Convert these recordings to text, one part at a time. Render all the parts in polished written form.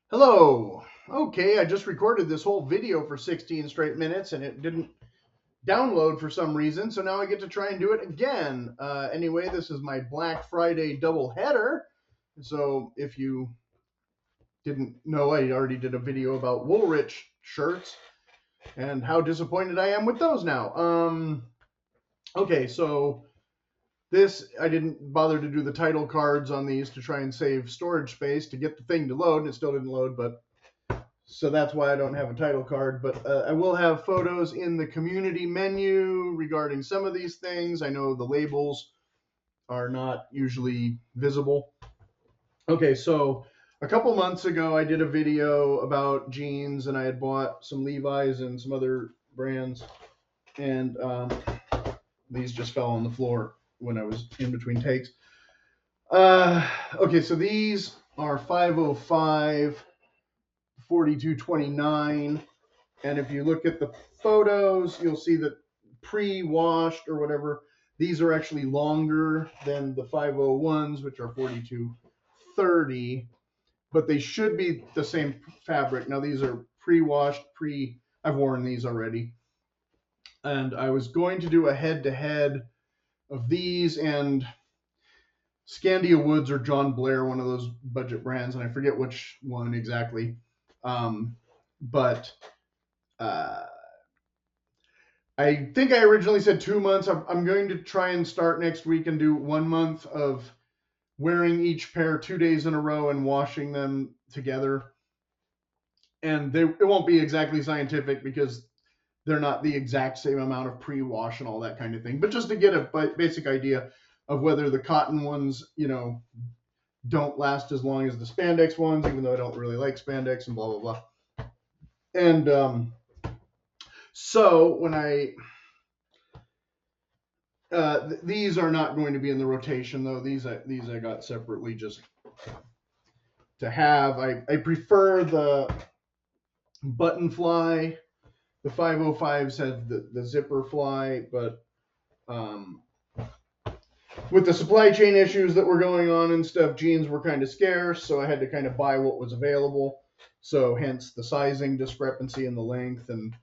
Hello. Okay, I just recorded this whole video for 16 straight minutes and it didn't download for some reason, so now I get to try and do it again. Anyway, this is my Black Friday double header. So if you didn't know, I already did a video about Woolrich shirts and how disappointed I am with those now. Okay, so this, I didn't bother to do the title cards on these to try and save storage space to get the thing to load, and it still didn't load, but so that's why I don't have a title card, but I will have photos in the community menu regarding some of these things. I know the labels are not usually visible. Okay, so a couple months ago, I did a video about jeans, and I had bought some Levi's and some other brands, and these just fell on the floor when I was in between takes. Okay, so these are 505 4229, and if you look at the photos, you'll see that pre-washed or whatever, these are actually longer than the 501s, which are 4230, but they should be the same fabric. Now these are pre-washed, I've worn these already, and I was going to do a head-to-head of these and Scandia Woods or John Blair, one of those budget brands, and I forget which one exactly. But I think I originally said 2 months. I'm going to try and start next week and do 1 month of wearing each pair 2 days in a row and washing them together. And it won't be exactly scientific because they're not the exact same amount of pre-wash and all that kind of thing. But just to get a basic idea of whether the cotton ones, don't last as long as the spandex ones, even though I don't really like spandex and blah, blah, blah. And so when these are not going to be in the rotation, though. These I got separately just to have. I prefer the button fly. The 505s have the zipper fly, but with the supply chain issues that were going on and stuff, jeans were kind of scarce, so I had to kind of buy what was available. So hence the sizing discrepancy in the length, and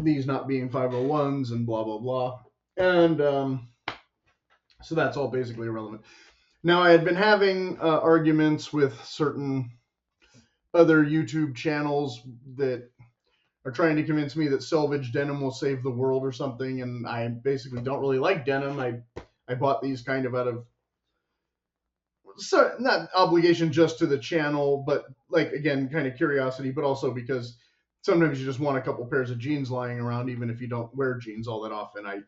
these not being 501s and blah blah blah. And so that's all basically irrelevant. Now, I had been having arguments with certain other YouTube channels that are trying to convince me that Selvedge Denim will save the world or something, and I basically don't really like denim. I bought these kind of out of not obligation just to the channel, but like again, kind of curiosity, but also because sometimes you just want a couple pairs of jeans lying around, even if you don't wear jeans all that often. I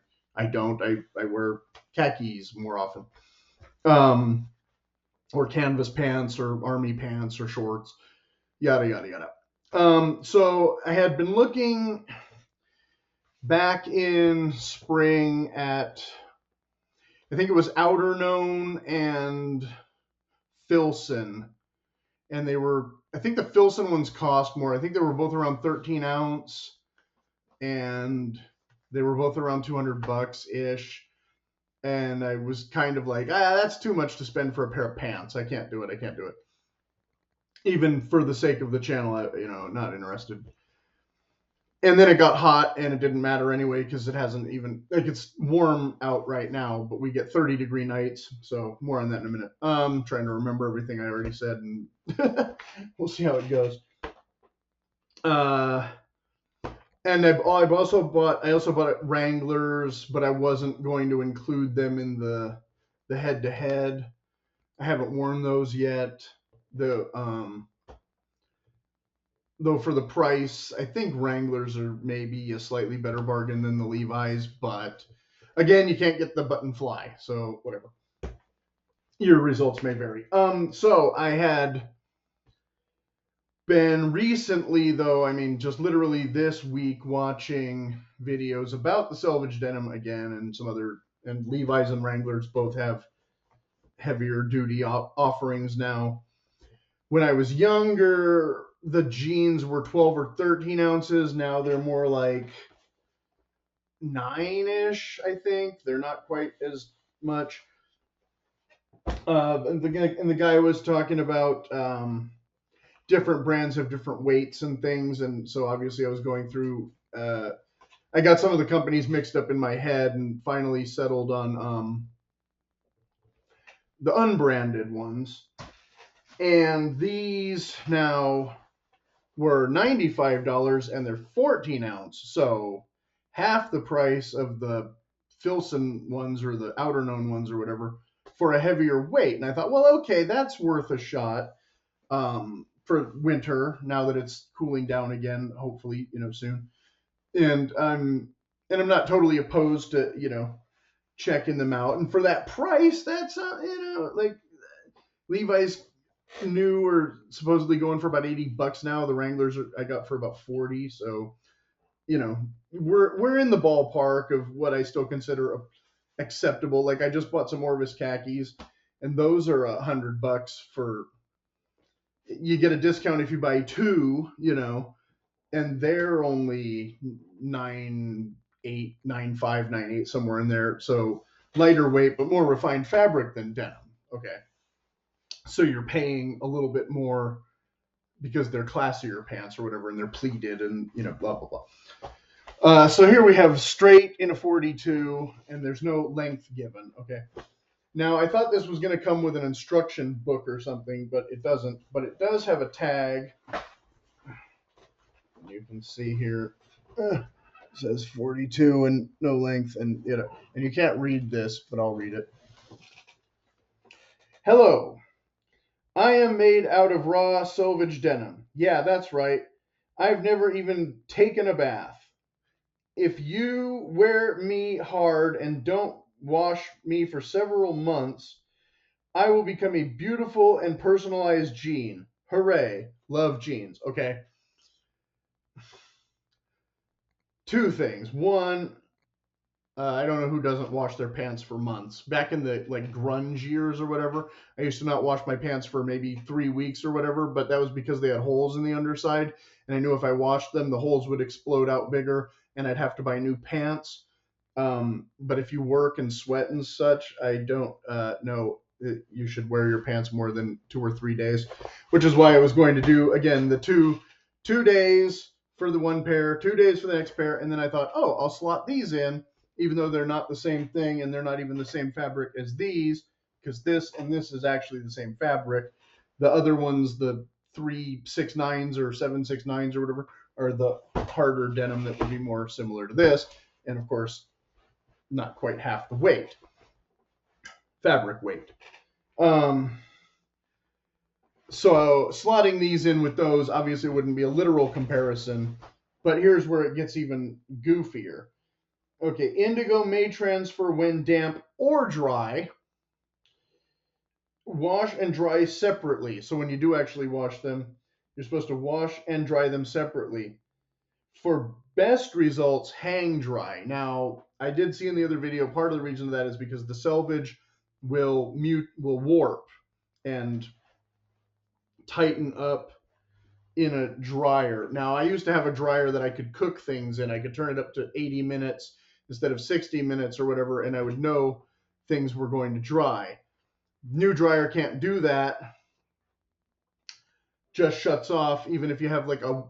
don't. I wear khakis more often. Or canvas pants or army pants or shorts, yada, yada, yada. So I had been looking back in spring at, I think it was Outerknown and Filson. And I think the Filson ones cost more. I think they were both around 13 ounce and they were both around $200 ish. And I was kind of like, that's too much to spend for a pair of pants. I can't do it. Even for the sake of the channel, not interested. And then it got hot and it didn't matter anyway because it hasn't even, like, it's warm out right now, but we get 30-degree nights. So more on that in a minute. Trying to remember everything I already said, and we'll see how it goes. And I also bought Wranglers, but I wasn't going to include them in the head-to-head. I haven't worn those yet. Though for the price, I think Wranglers are maybe a slightly better bargain than the Levi's, but again, you can't get the button fly, so whatever. Your results may vary. So I had been recently, though, I mean, just literally this week, watching videos about the Selvedge Denim again, and some other, and Levi's and Wranglers both have heavier duty offerings now. When I was younger, the jeans were 12 or 13 ounces. Now they're more like 9-ish, I think. They're not quite as much. And the guy was talking about different brands have different weights and things, and so obviously I was going through. I got some of the companies mixed up in my head, and finally settled on the unbranded ones. And these now were $95, and they're 14 ounce, so half the price of the Filson ones or the outer known ones or whatever for a heavier weight. And I thought, well, okay, that's worth a shot for winter now that it's cooling down again, hopefully, soon. And I'm not totally opposed to checking them out. And for that price, that's like Levi's new are supposedly going for about $80 now. The Wranglers I got for about 40. So, we're in the ballpark of what I still consider acceptable. Like I just bought some Orvis khakis, and those are $100 for. You get a discount if you buy two, and they're only 9.8, 9.5, 9.8, somewhere in there. So lighter weight, but more refined fabric than denim. Okay. So you're paying a little bit more because they're classier pants or whatever, and they're pleated and, blah, blah, blah. So here we have straight in a 42, and there's no length given. Okay. Now, I thought this was going to come with an instruction book or something, but it doesn't. But it does have a tag. You can see here, it says 42 and no length, and and you can't read this, but I'll read it. Hello. I am made out of raw Selvedge denim. Yeah, that's right. I've never even taken a bath. If you wear me hard and don't wash me for several months, I will become a beautiful and personalized jean. Hooray. Love jeans. Okay. Two things. One, I don't know who doesn't wash their pants for months. Back in the grunge years or whatever, I used to not wash my pants for maybe 3 weeks or whatever, but that was because they had holes in the underside, and I knew if I washed them, the holes would explode out bigger, and I'd have to buy new pants. But if you work and sweat and such, I don't know you should wear your pants more than 2 or 3 days, which is why I was going to do, again, the two days for the one pair, 2 days for the next pair, and then I thought, oh, I'll slot these in, even though they're not the same thing and they're not even the same fabric as these, because this and this is actually the same fabric. The other ones, the 369s or 769s or whatever, are the harder denim that would be more similar to this, and of course, not quite half the weight, fabric weight. So slotting these in with those obviously wouldn't be a literal comparison, but here's where it gets even goofier. Okay, indigo may transfer when damp or dry. Wash and dry separately. So when you do actually wash them, you're supposed to wash and dry them separately. For best results, hang dry. Now, I did see in the other video, part of the reason of that is because the selvage will warp and tighten up in a dryer. Now, I used to have a dryer that I could cook things in. I could turn it up to 80 minutes instead of 60 minutes or whatever, and I would know things were going to dry. New dryer can't do that. Just shuts off. Even if you have like a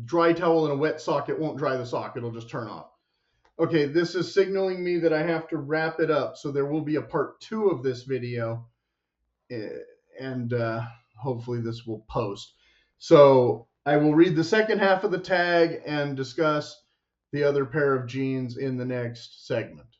dry towel and a wet sock, it won't dry the sock. It'll just turn off. Okay, this is signaling me that I have to wrap it up. So there will be a part 2 of this video, and hopefully this will post. So I will read the second half of the tag and discuss the other pair of jeans in the next segment.